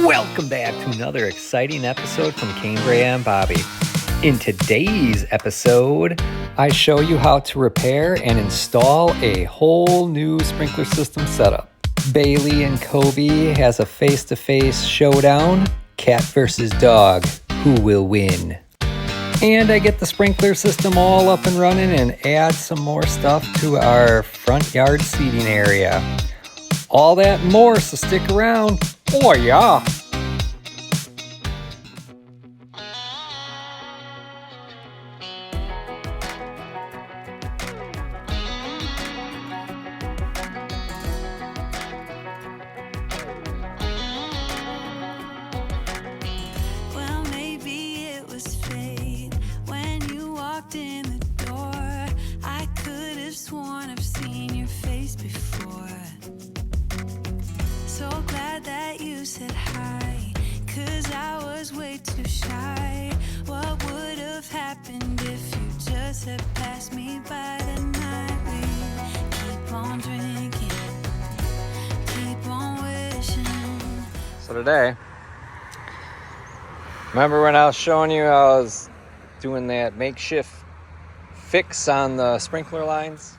Welcome back to another exciting episode from Cambriea and Bobby. In today's episode, I show you how to repair and install a whole new sprinkler system setup. Bailey and Kobe has a face-to-face showdown, cat versus dog, who will win? And I get the sprinkler system all up and running and add some more stuff to our front yard seating area. All that and more, so stick around. Oh yeah! Well, maybe it was fate when you walked in the door. I could have sworn I've seen your face before. So glad that you said hi, 'cause I was way too shy. What would have happened if you just had passed me by tonight? We keep on drinking, keep on wishing. So today, remember when I was showing you I was doing that makeshift fix on the sprinkler lines?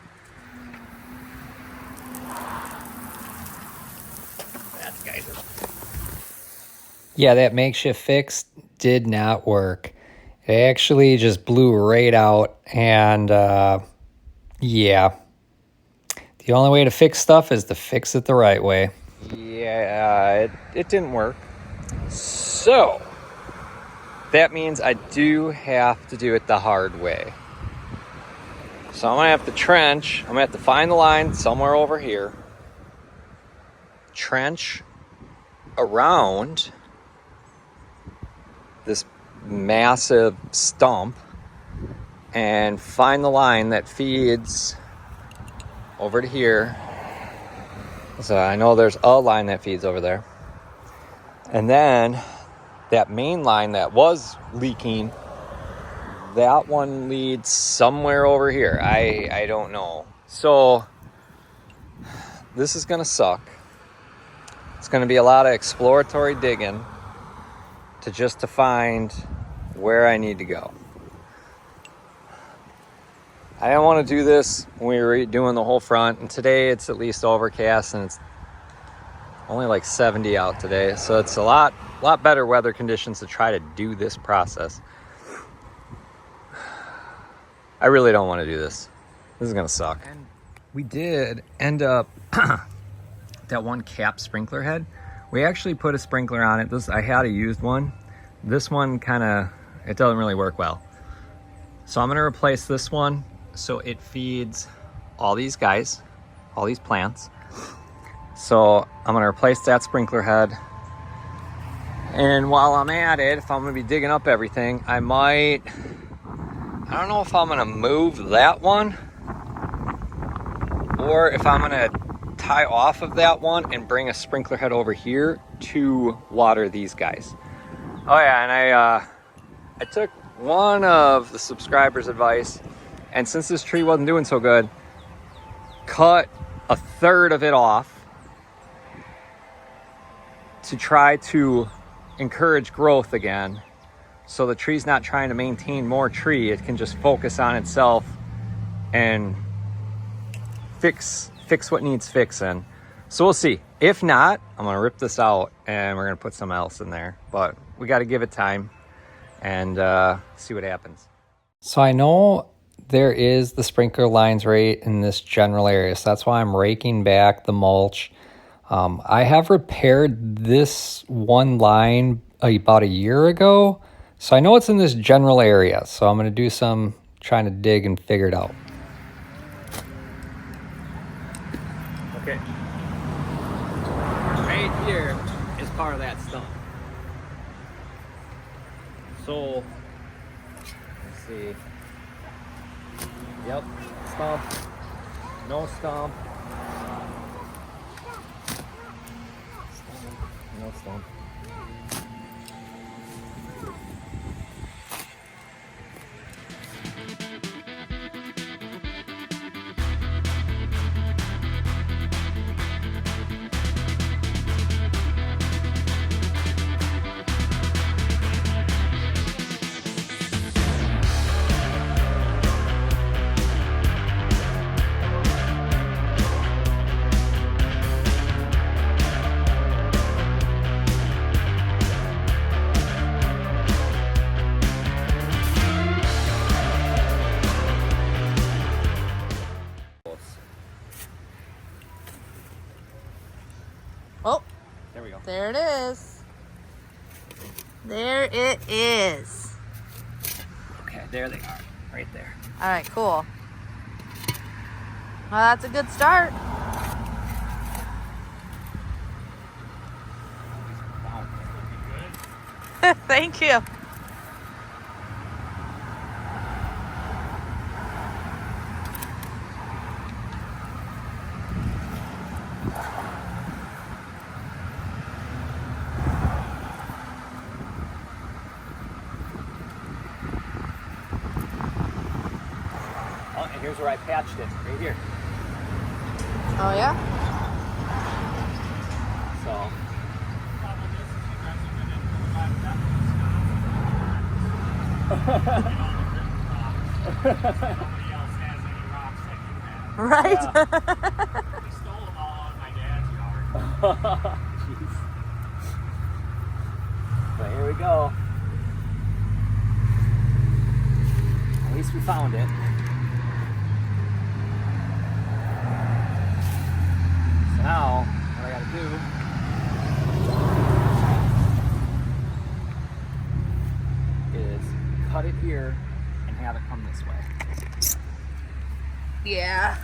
Yeah, that makeshift fix did not work. It actually just blew right out, and yeah. The only way to fix stuff is to fix it the right way. Yeah, it didn't work. So, that means I do have to do it the hard way. So I'm going to have to trench. I'm going to have to find the line somewhere over here. Trench around this massive stump and find the line that feeds over to here. So I know there's a line that feeds over there. And then that main line that was leaking, that one leads somewhere over here. I don't know. So this is going to suck. It's going to be a lot of exploratory digging to find where I need to go. I didn't want to do this when we were doing the whole front, and today it's at least overcast and it's only like 70 out today, so it's a lot better weather conditions to try to do this process. I really don't want to do this. This is gonna suck. And we did end up that one cap sprinkler head. We actually put a sprinkler on it. I had a used one. This one it doesn't really work well. So I'm gonna replace this one so it feeds all these guys, all these plants. So I'm gonna replace that sprinkler head. And while I'm at it, if I'm gonna be digging up everything, I don't know if I'm gonna move that one or if I'm gonna tie off of that one and bring a sprinkler head over here to water these guys. Oh yeah, and I took one of the subscribers' advice, and since this tree wasn't doing so good, cut a third of it off to try to encourage growth again. So the tree's not trying to maintain more tree, it can just focus on itself and fix what needs fixing. So we'll see. If not, I'm gonna rip this out and we're gonna put something else in there. But we gotta give it time and see what happens. So I know there is the sprinkler lines right in this general area, so that's why I'm raking back the mulch. I have repaired this one line about a year ago, so I know it's in this general area. So I'm gonna do some trying to dig and figure it out. Okay. Right here is part of that stump. So, let's see. Yep, stump, no stump. No stump. There it is. Okay, there they are, right there. All right, cool. Well, that's a good start. Thank you. Oh, and here's where I patched it, right here. Oh, yeah? So. Right? Yeah. They stole them all out of my dad's yard. Jeez. But here we go. At least we found it. So now, what I gotta do is cut it here and have it come this way. Yeah.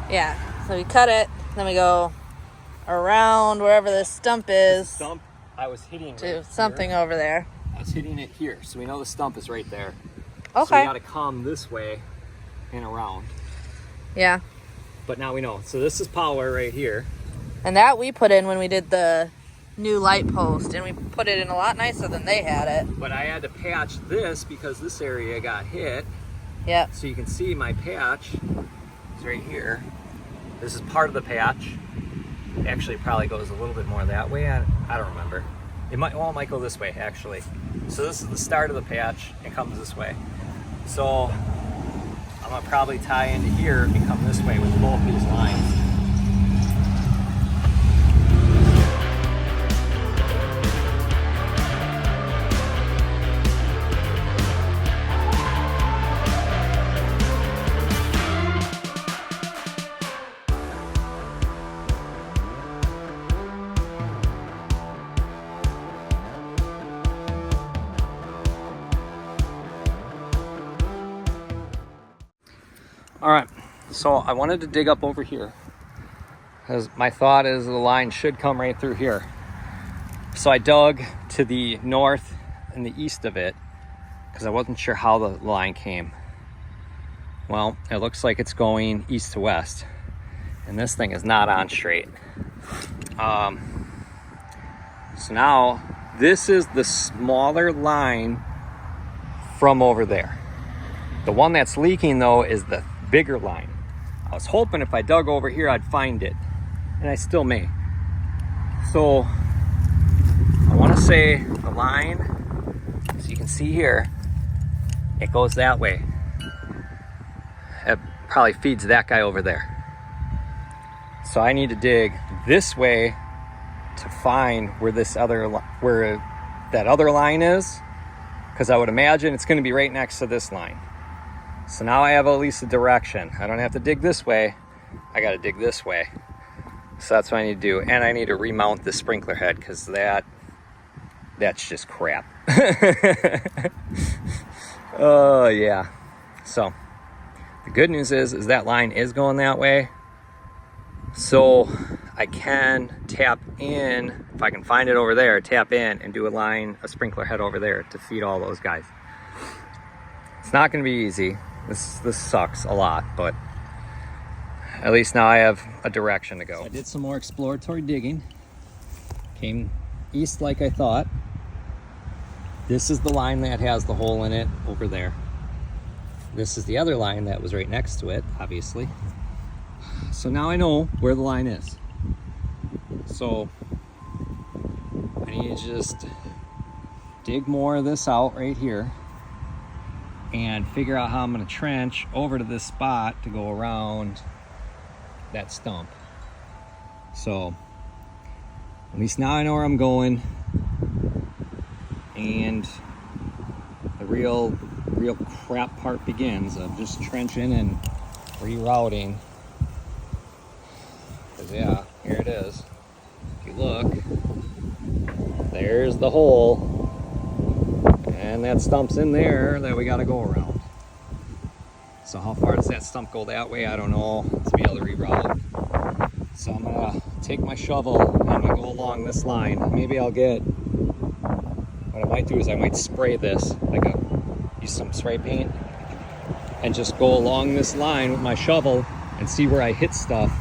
Yeah. So we cut it, then we go around wherever this stump is Stump, I was hitting to right something here. over there. I was hitting it here, so we know the stump is right there. Okay. So we gotta come this way and around. Yeah. But now we know. So this is power right here. And that we put in when we did the new light post, and we put it in a lot nicer than they had it. But I had to patch this because this area got hit. Yep. So you can see my patch is right here. This is part of the patch. Actually, it probably goes a little bit more that way. I don't remember. It might go this way, actually. So this is the start of the patch. It comes this way. So I'm gonna probably tie into here and come this way with both these lines. All right, so I wanted to dig up over here because my thought is the line should come right through here. So I dug to the north and the east of it because I wasn't sure how the line came. Well, it looks like it's going east to west, and this thing is not on straight. So now this is the smaller line from over there. The one that's leaking though is the bigger line. I was hoping if I dug over here I'd find it, and I still may. So I want to say the line, as you can see here, it goes that way. It probably feeds that guy over there. So I need to dig this way to find where that other line is, because I would imagine it's going to be right next to this line. So now I have at least a direction. I don't have to dig this way. I got to dig this way. So that's what I need to do. And I need to remount the sprinkler head because that's just crap. Oh, yeah. So the good news is that line is going that way. So I can tap in, if I can find it over there, tap in and do a sprinkler head over there to feed all those guys. It's not going to be easy. This sucks a lot, but at least now I have a direction to go. So I did some more exploratory digging. Came east like I thought. This is the line that has the hole in it over there. This is the other line that was right next to it, obviously. So now I know where the line is. So I need to just dig more of this out right here and figure out how I'm going to trench over to this spot to go around that stump. So at least now I know where I'm going, and the real crap part begins of just trenching and rerouting. Because yeah, here it is. If you look, there's the hole. And that stump's in there that we gotta go around. So how far does that stump go that way? I don't know. Let's be able to reroute. So I'm gonna take my shovel and I'm gonna go along this line. Maybe I'll get, what I might do is I might spray this, use some spray paint and just go along this line with my shovel and see where I hit stuff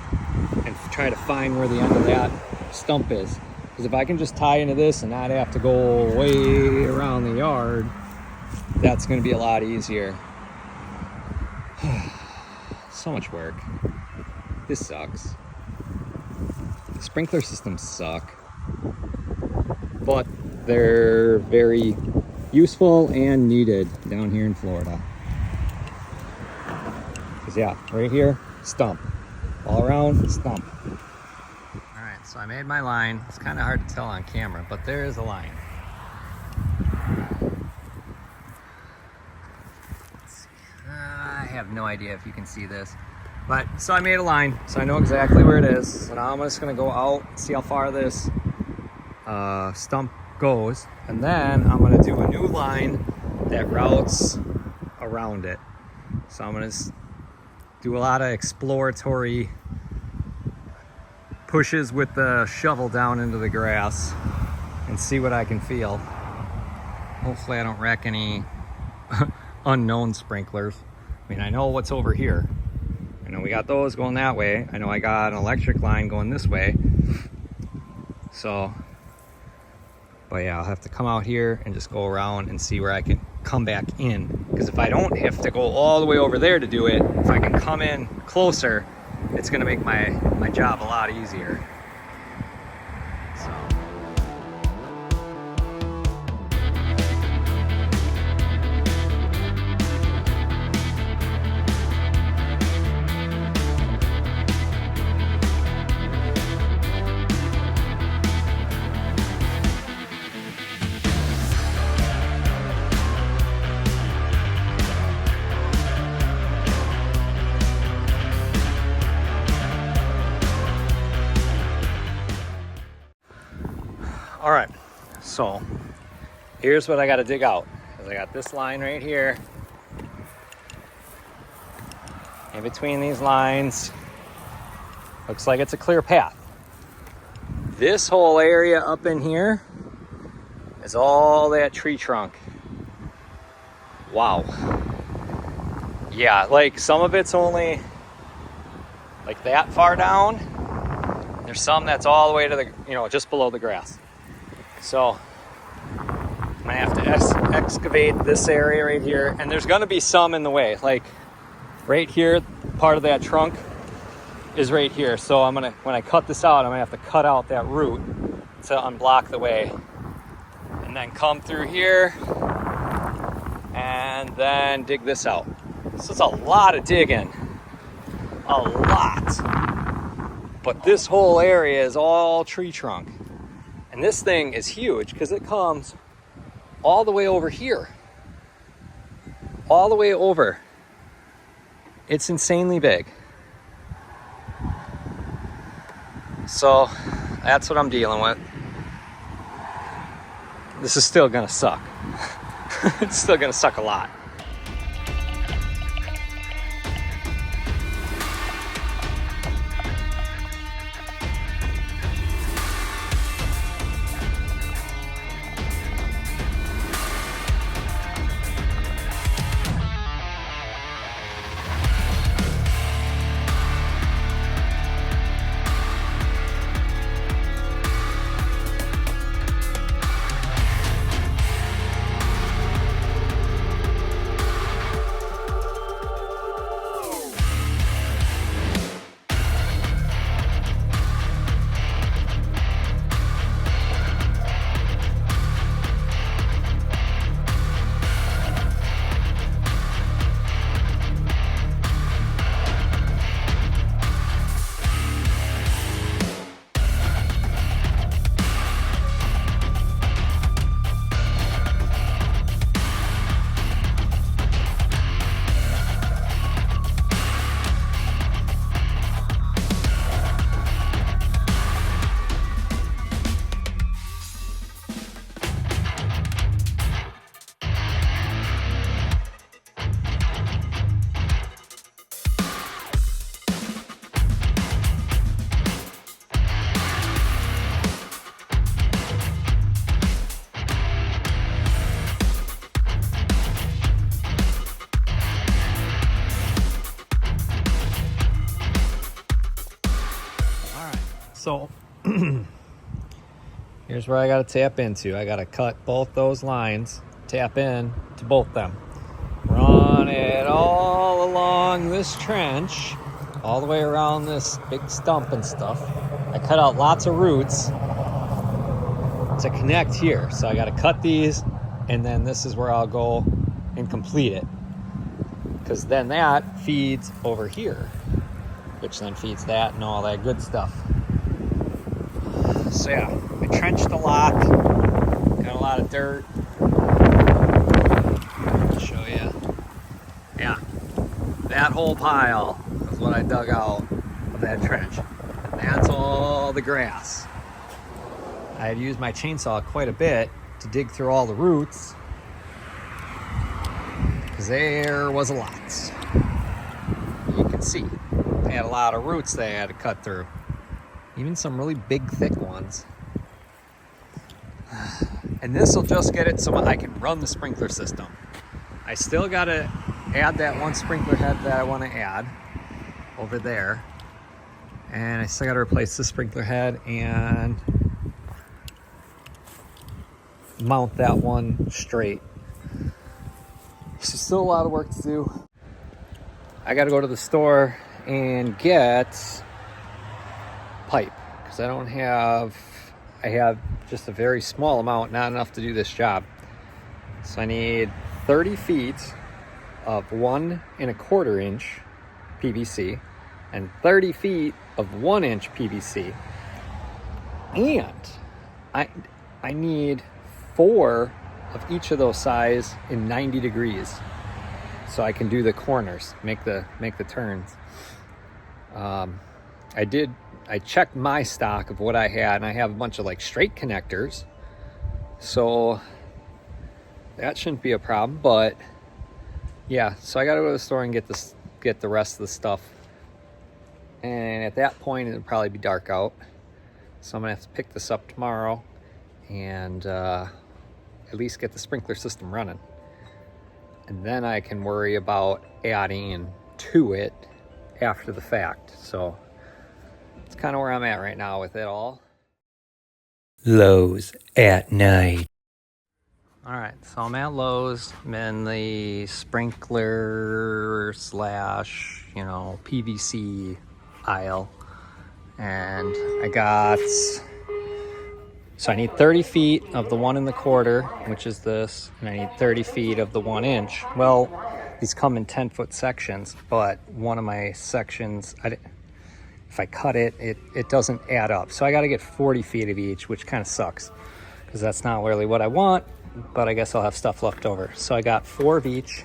and try to find where the end of that stump is. Because if I can just tie into this and not have to go way around the yard, that's going to be a lot easier. So much work. This sucks. The sprinkler systems suck, but they're very useful and needed down here in Florida. Because yeah, right here, stump. All around, stump. Alright, so I made my line. It's kind of hard to tell on camera, but there is a line. I have no idea if you can see this. But, so I made a line, so I know exactly where it is. So now I'm just going to go out, see how far this stump goes. And then I'm going to do a new line that routes around it. So I'm going to do a lot of exploratory pushes with the shovel down into the grass and see what I can feel. Hopefully I don't wreck any unknown sprinklers. I mean, I know what's over here. I know we got those going that way. I know I got an electric line going this way. So, but yeah, I'll have to come out here and just go around and see where I can come back in. Because if I don't have to go all the way over there to do it, if I can come in closer, it's gonna make my job a lot easier. So. All right, so here's what I got to dig out. Because I got this line right here. In between these lines, looks like it's a clear path. This whole area up in here is all that tree trunk. Wow. Yeah, like some of it's only like that far down. There's some that's all the way to the, just below the grass. So I'm gonna have to excavate this area right here, and there's gonna be some in the way. Like right here, part of that trunk is right here. So I'm gonna, when I cut this out, I'm gonna have to cut out that root to unblock the way, and then come through here, and then dig this out. So it's a lot of digging, a lot. But this whole area is all tree trunk. And this thing is huge because it comes all the way over here. All the way over. It's insanely big. So that's what I'm dealing with. This is still gonna suck. It's still gonna suck a lot. Here's where I got to tap into. I got to cut both those lines, tap in to both them. Run it all along this trench, all the way around this big stump and stuff. I cut out lots of roots to connect here. So I got to cut these, and then this is where I'll go and complete it. Because then that feeds over here, which then feeds that and all that good stuff. So yeah, I trenched a lot, got a lot of dirt. I'll show you. Yeah, that whole pile is what I dug out of that trench. And that's all the grass. I had used my chainsaw quite a bit to dig through all the roots, because there was a lot. You can see, I had a lot of roots they had to cut through. Even some really big, thick ones. And this will just get it so I can run the sprinkler system. I still gotta add that one sprinkler head that I wanna add over there. And I still gotta replace the sprinkler head and mount that one straight. So still a lot of work to do. I gotta go to the store and get pipe, because I have just a very small amount, not enough to do this job. So I need 30 feet of 1 1/4 inch PVC and 30 feet of 1 inch PVC. And I need 4 of each of those size in 90 degrees. So I can do the corners, make the turns. I checked my stock of what I had, and I have a bunch of like straight connectors. So that shouldn't be a problem, but yeah, so I gotta go to the store and get the rest of the stuff. And at that point, it'll probably be dark out. So I'm gonna have to pick this up tomorrow and at least get the sprinkler system running. And then I can worry about adding to it after the fact. So it's kind of where I'm at right now with it all. Lowe's at night. All right, so I'm at Lowe's. I'm in the sprinkler / PVC aisle. And so I need 30 feet of the 1 1/4, which is this, and I need 30 feet of the 1 inch. Well, these come in 10-foot sections, but one of my sections, if I cut it, it doesn't add up. So I got to get 40 feet of each, which kind of sucks, because that's not really what I want, but I guess I'll have stuff left over. So I got 4 of each.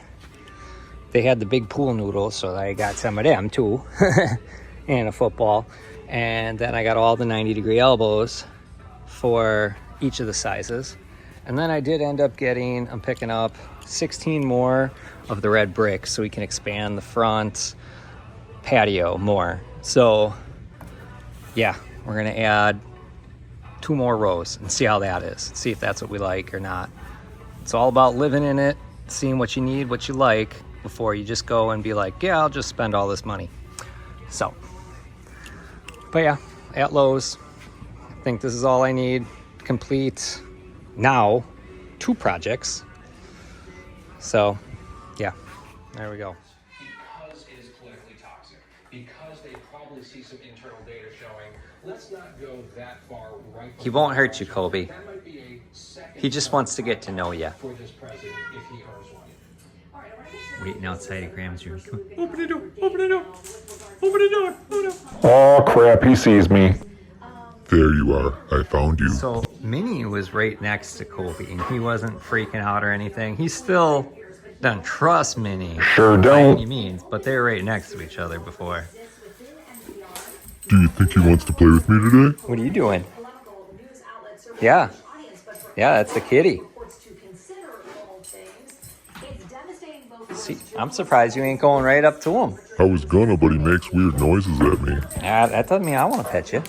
They had the big pool noodles, so I got some of them too, and a football. And then I got all the 90-degree elbows for each of the sizes. And then I did end up I'm picking up 16 more of the red bricks so we can expand the front patio more. So yeah, we're gonna add 2 more rows and see how that is. See if that's what we like or not. It's all about living in it, seeing what you need, what you like, before you just go and be like, yeah, I'll just spend all this money. So, but yeah, at Lowe's, I think this is all I need to complete now 2 projects. So yeah, there we go. Because it is politically toxic, because they probably see some internal data showing, let's not go that far right. He won't hurt you, Kobe. That might be a second He just wants to get to know you. for this president if he earns one. Waiting outside of Graham's room. Open the door, open the door, open the door, open the door. Oh crap, he sees me. There you are, I found you. So Minnie was right next to Kobe, and he wasn't freaking out or anything. He still doesn't trust Minnie. Sure By don't. any means, but they were right next to each other before. Do you think he wants to play with me today? What are you doing? Yeah. Yeah, that's the kitty. See, I'm surprised you ain't going right up to him. I was gonna, but he makes weird noises at me. That doesn't mean I want to pet you.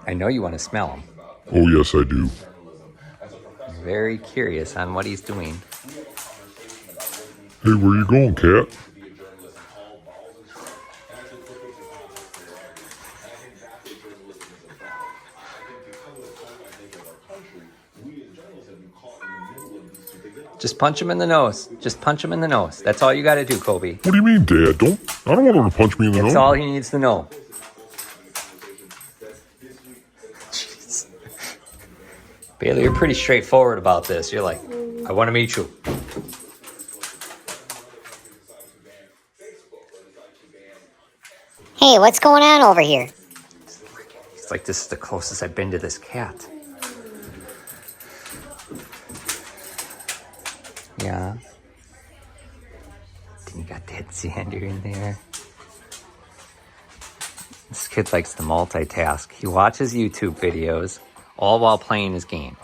I know you want to smell him. Oh yes, I do. Very curious on what he's doing. Hey, where you going, cat? Just punch him in the nose. Just punch him in the nose. That's all you got to do, Kobe. What do you mean, Dad? I don't want him to punch me in the nose. That's all he needs to know. Jeez. Bailey, you're pretty straightforward about this. You're like, I want to meet you. Hey, what's going on over here? It's like, this is the closest I've been to this cat. Yeah. Then you got that Xander in there. This kid likes to multitask. He watches YouTube videos all while playing his game.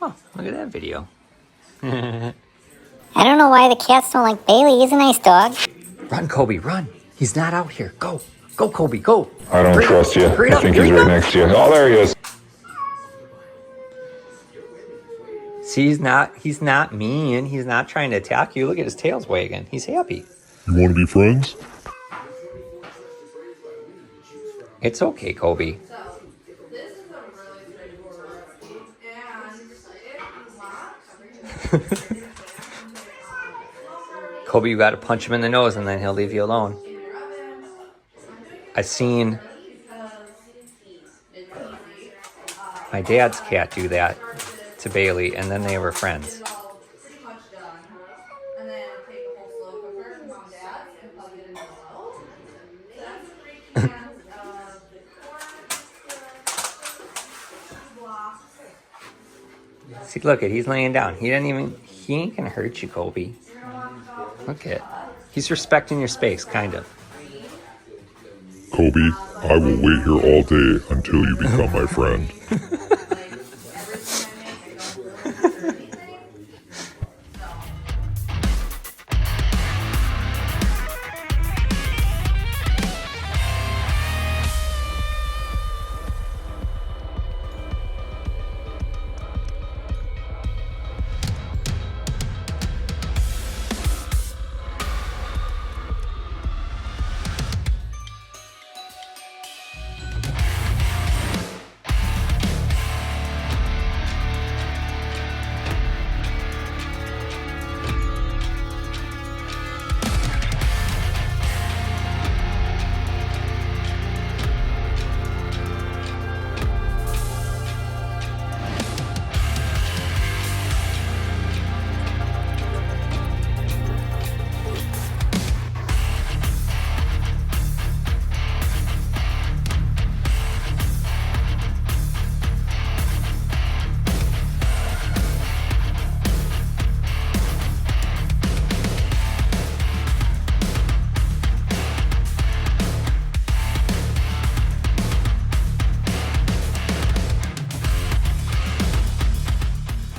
Oh, look at that video. I don't know why the cats don't like Bailey. He's a nice dog. Run, Kobe, run. He's not out here. Go. Go, Kobe, go. I don't trust you. Hurry I up, think he's hurry right up. next to you. Oh, there he is. See, he's not mean. He's not trying to attack you. Look at his tail's wagging. He's happy. You want to be friends? It's okay, Kobe. Kobe, you got to punch him in the nose and then he'll leave you alone. I've seen my dad's cat do that to Bailey, and then they were friends. See, look at, he's laying down. He ain't gonna hurt you, Kobe. Look at, he's respecting your space, kind of. Kobe, I will wait here all day until you become my friend.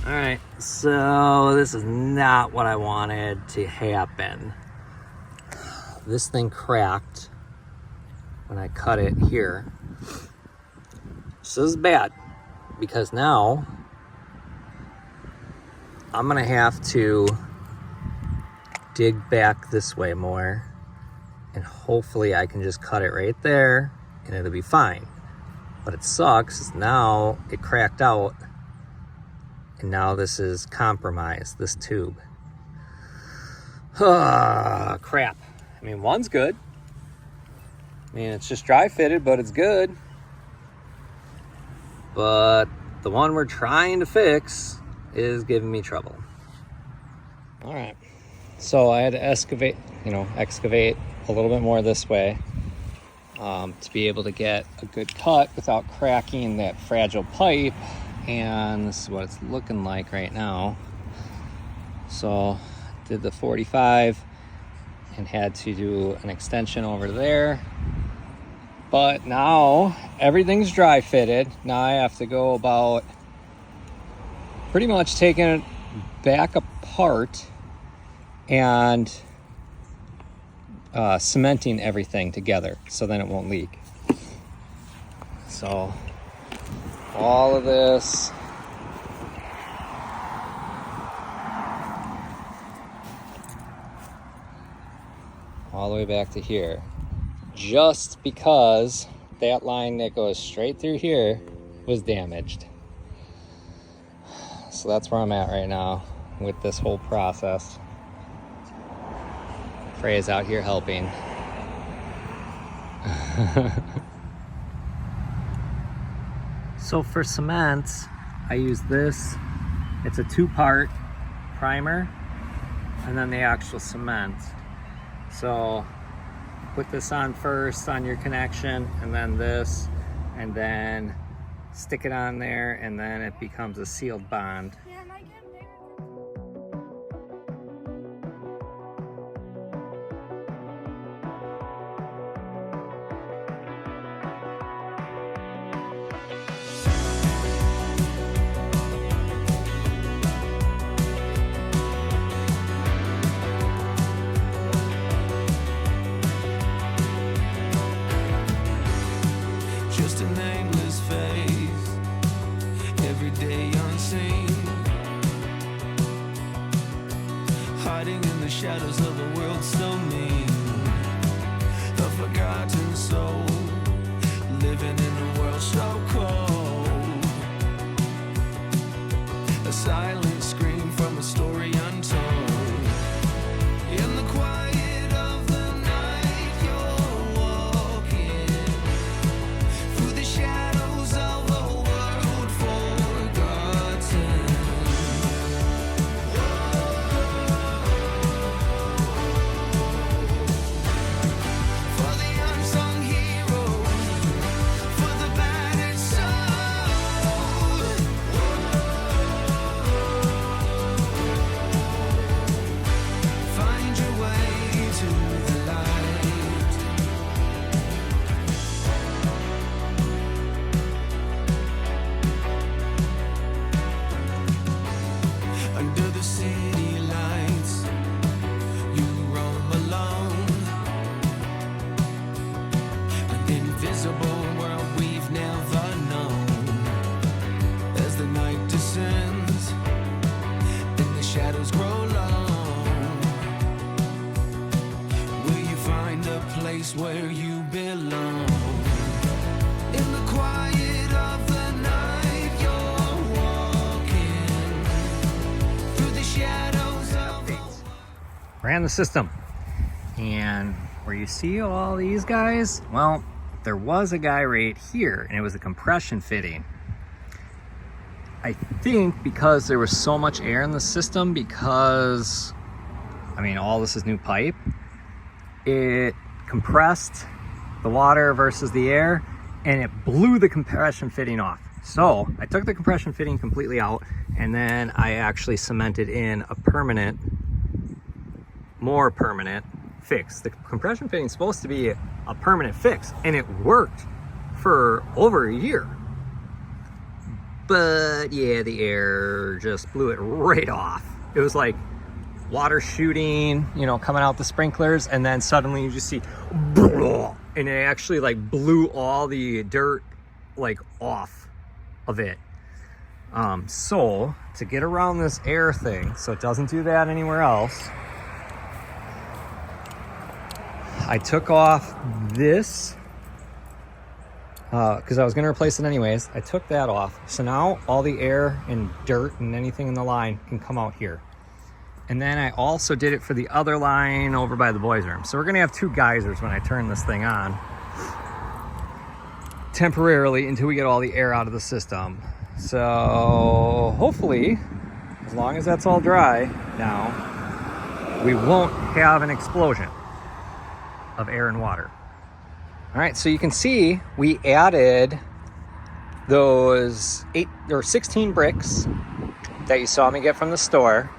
Alright, so this is not what I wanted to happen. This thing cracked when I cut it here. So this is bad, because now I'm gonna have to dig back this way more, and hopefully I can just cut it right there and it'll be fine. But it sucks, now it cracked out. And now this is compromised, this tube. Crap. I mean, one's good. I mean, it's just dry fitted, but it's good. But the one we're trying to fix is giving me trouble. All right. So I had to excavate a little bit more this way to be able to get a good cut without cracking that fragile pipe. And this is what it's looking like right now. So did the 45 and had to do an extension over there. But now everything's dry fitted. Now I have to go about pretty much taking it back apart and cementing everything together so then it won't leak. So all of this. All the way back to here. Just because that line that goes straight through here was damaged. So that's where I'm at right now with this whole process. Freya's out here helping. So for cement, I use this. It's a 2-part primer and then the actual cement. So put this on first on your connection, and then this, and then stick it on there, and then it becomes a sealed bond. Just a nameless face, every day unseen, hiding in the shadows of a world so mean, a forgotten soul, living in a world so cold, a silent scream from a story untold, in the quiet of the night you're walking through the shadows of a world forgotten. For the unsung heroes, for the battered soul, find your way to the light. Under the city lights, you roam alone. An invisible world we've never known. As the night descends and the shadows grow long, will you find a place where you belong? In the quiet of the night, you're walking through the shadows of the Ran the system, and where you see all these guys, well, there was a guy right here, and it was a compression fitting. I think because there was so much air in the system, because I mean all this is new pipe, it compressed the water versus the air, and it blew the compression fitting off. So I took the compression fitting completely out, and then I actually cemented in a permanent, more permanent fix. The compression fitting is supposed to be a permanent fix, and it worked for over a year. But yeah, the air just blew it right off. It was like water shooting, you know, coming out the sprinklers, and then suddenly you just see, and it actually like blew all the dirt like off of it. So to get around this air thing, so it doesn't do that anywhere else, I took off this because I was going to replace it anyways. I took that off. So now all the air and dirt and anything in the line can come out here. And then I also did it for the other line over by the boys' room. So we're going to have 2 geysers when I turn this thing on, temporarily, until we get all the air out of the system. So hopefully, as long as that's all dry now, we won't have an explosion of air and water. All right, so you can see we added those 8 or 16 bricks that you saw me get from the store.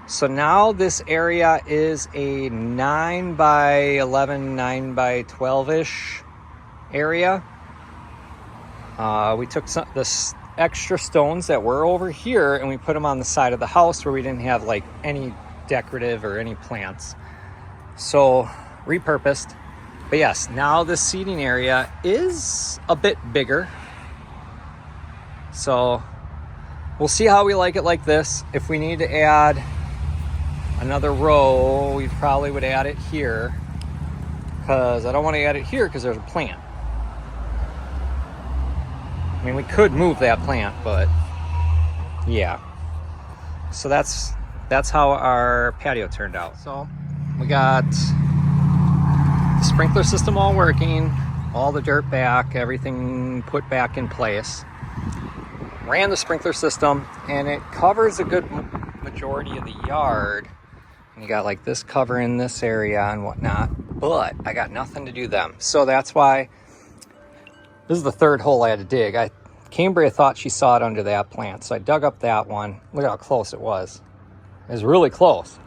So now this area is a 9 by 11, 9 by 12-ish area. We took the extra stones that were over here and we put them on the side of the house where we didn't have like any decorative or any plants. So repurposed. But yes, now this seating area is a bit bigger. So we'll see how we like it like this. If we need to add another row, we probably would add it here, because I don't want to add it here because there's a plant. I mean, we could move that plant, but yeah. So that's how our patio turned out. So we got the sprinkler system all working, all the dirt back, everything put back in place. Ran the sprinkler system, and it covers a good majority of the yard. And you got like this cover in this area and whatnot, but I got nothing to do them. So that's why this is the third hole I had to dig. Cambriea thought she saw it under that plant, so I dug up that one. Look how close it was. It was really close.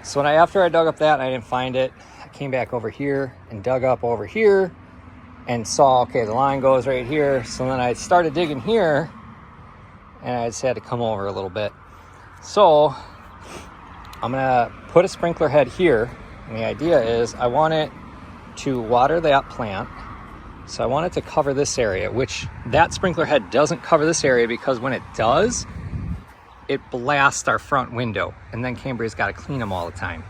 So after I dug up that and I didn't find it, I came back over here and dug up over here and saw, okay, the line goes right here. So then I started digging here, and I just had to come over a little bit. So I'm gonna put a sprinkler head here, and the idea is I want it to water that plant. So I want it to cover this area, which that sprinkler head doesn't cover this area, because when it does, it blasts our front window, and then Cambria's got to clean them all the time.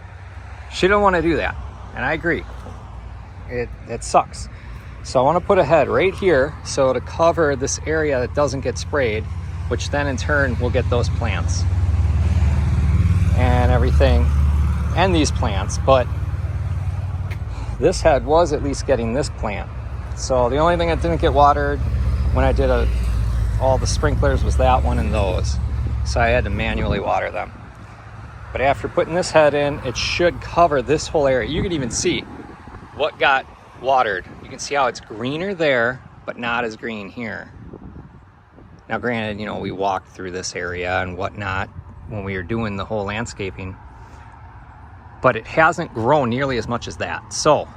She don't want to do that, and I agree. It sucks. So I want to put a head right here so to cover this area that doesn't get sprayed, which then in turn will get those plants and everything, and these plants. But this head was at least getting this plant. So the only thing that didn't get watered when I did all the sprinklers was that one and those. So I had to manually water them. But after putting this head in, it should cover this whole area. You can even see what got watered. You can see how it's greener there, but not as green here. Now granted, you know, we walked through this area and whatnot when we were doing the whole landscaping, but it hasn't grown nearly as much as that. So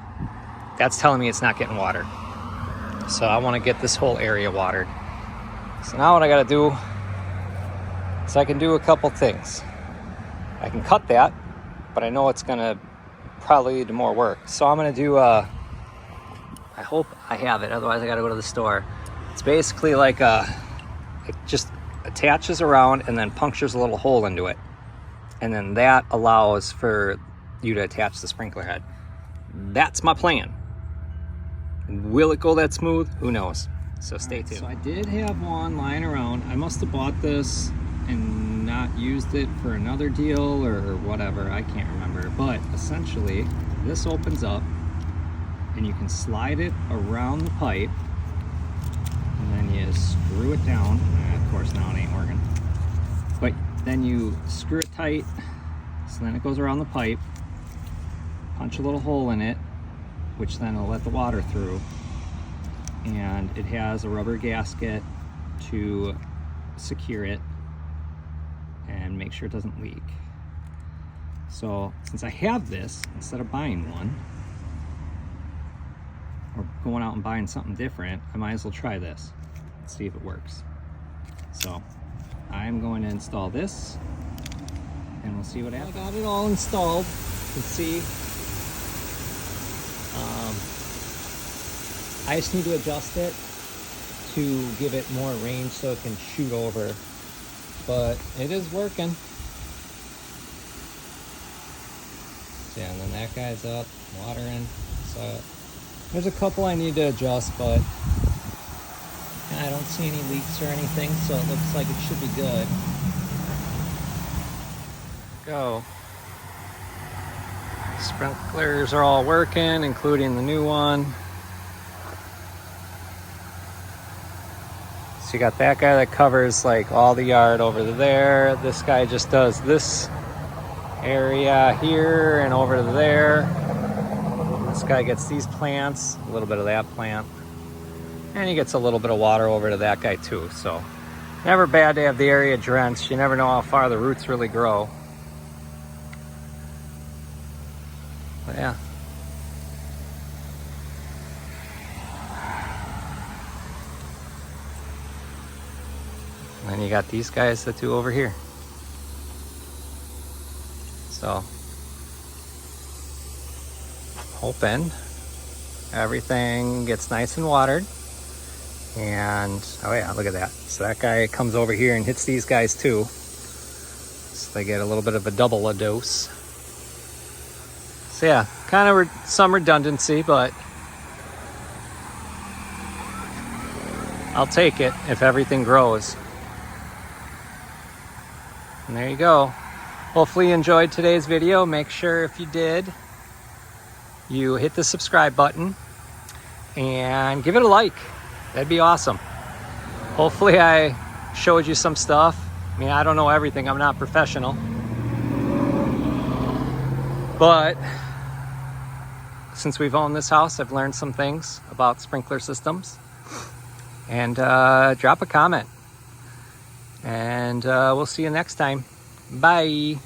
that's telling me it's not getting watered. So I want to get this whole area watered. So now what I got to do is I can do a couple things. I can cut that, but I know it's going to probably lead to more work. So I'm going to do I hope I have it, otherwise I got to go to the store. It's basically like it just attaches around and then punctures a little hole into it. And then that allows for you to attach the sprinkler head. That's my plan. Will it go that smooth? Who knows? So stay tuned. So I did have one lying around. I must have bought this and not used it for another deal or whatever. I can't remember. But essentially, this opens up and you can slide it around the pipe, and then you screw it down. Of course, now it ain't working. But then you screw it tight, so then it goes around the pipe, punch a little hole in it, which then will let the water through, and it has a rubber gasket to secure it and make sure it doesn't leak. So since I have this, instead of buying one or going out and buying something different, I might as well try this and see if it works. So I'm going to install this and we'll see what happens. I got it all installed. You can see I just need to adjust it to give it more range so it can shoot over, but it is working. So yeah, and then that guy's up, watering. So there's a couple I need to adjust, but I don't see any leaks or anything, so it looks like it should be good. Go. Sprinklers are all working, including the new one. So you got that guy that covers like all the yard over there. This guy just does this area here and over to there. This guy gets these plants, a little bit of that plant. And he gets a little bit of water over to that guy too. So never bad to have the area drenched. You never know how far the roots really grow. But yeah. And then you got these guys that do over here. So hoping everything gets nice and watered And oh yeah, look at that. So that guy comes over here and hits these guys too. So they get a little bit of a double dose. So yeah, kind of some redundancy, but I'll take it if everything grows. And there you go. Hopefully you enjoyed today's video. Make sure if you did, you hit the subscribe button and give it a like. That'd be awesome. Hopefully I showed you some stuff. I mean, I don't know everything. I'm not professional. But since we've owned this house, I've learned some things about sprinkler systems. And drop a comment. And we'll see you next time. Bye.